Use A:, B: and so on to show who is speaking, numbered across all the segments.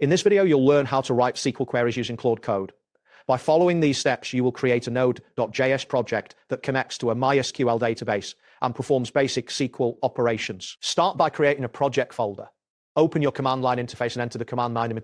A: In this video, you'll learn how to write SQL queries using Claude Code. By following these steps, you will create a Node.js project that connects to a MySQL database and performs basic SQL operations. Start by creating a project folder. Open your command line interface and enter the command line in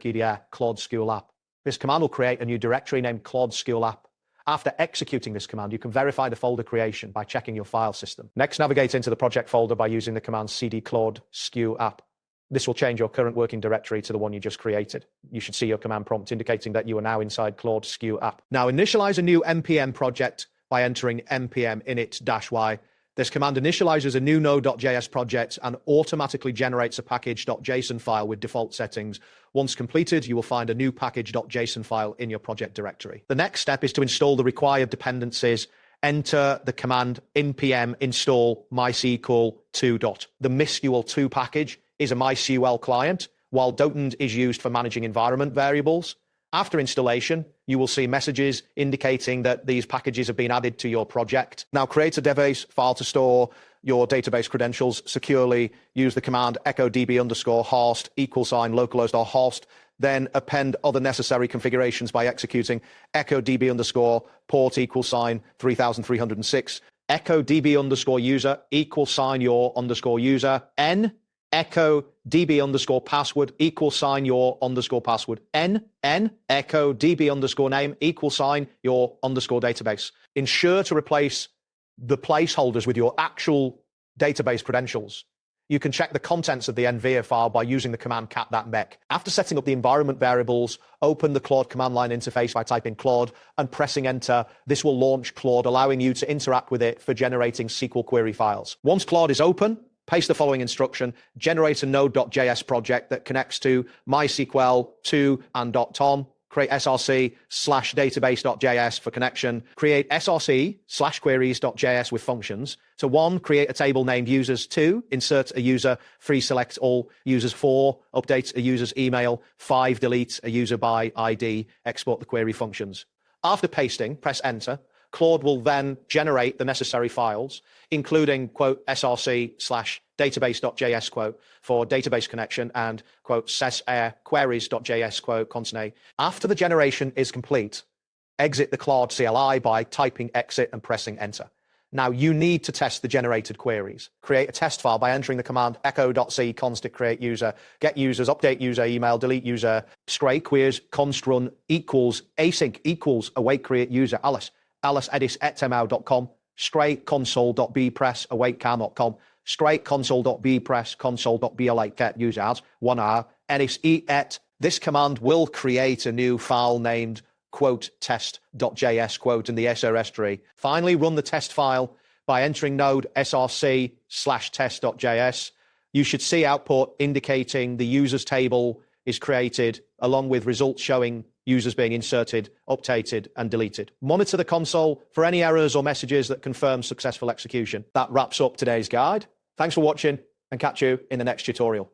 A: Claude SQL app. This command will create a new directory named Claude SQL app. After executing this command, you can verify the folder creation by checking your file system. Next, navigate into the project folder by using the command cd Claude SQL app. This will change your current working directory to the one you just created. You should see your command prompt indicating that you are now inside Claude SQL app. Now initialize a new npm project by entering npm init-y. This command initializes a new Node.js project and automatically generates a package.json file with default settings. Once completed, you will find a new package.json file in your project directory. The next step is to install the required dependencies. Enter the command npm install mysql 2. The mysql2 package is a MySQL client, while Dotend is used for managing environment variables. After installation, you will see messages indicating that these packages have been added to your project. Now create a database file to store your database credentials securely. Use the command echo db_host =localhost. Then append other necessary configurations by executing echo db_port =3306, echo db_user =your_user, n echo db_password =your password, n echo db_name =your database. Ensure to replace the placeholders with your actual database credentials. You can check the contents of the nvir file by using the command cat.mec. After setting up the environment variables, open the Claude command line interface by typing Claude and pressing enter. This will launch Claude, allowing you to interact with it for generating SQL query files. Once Claude is open, paste the following instruction: generate a Node.js project that connects to MySQL 2 and .tom. Create src/database.js for connection. Create src/queries.js with functions. So 1, create a table named users. 2, insert a user. 3, select all users. 4, update a user's email. 5, delete a user by ID. Export the query functions. After pasting, press enter. Claude will then generate the necessary files, including src/database.js for database connection and queries.js contain. After the generation is complete, exit the Claude CLI by typing exit and pressing enter. Now you need to test the generated queries. Create a test file by entering the command echo.c const create user, get users, update user email, delete user, stray queries, const run async await create user alice edis etml.com, stray console.bpress awaitcam.com, stray console.bpress console.blake get user as 1r edis et. This command will create a new file named test.js in the SRS tree. Finally, run the test file by entering node src/test.js. You should see output indicating the users table is created, along with results showing users being inserted, updated, and deleted. Monitor the console for any errors or messages that confirm successful execution. That wraps up today's guide. Thanks for watching, and catch you in the next tutorial.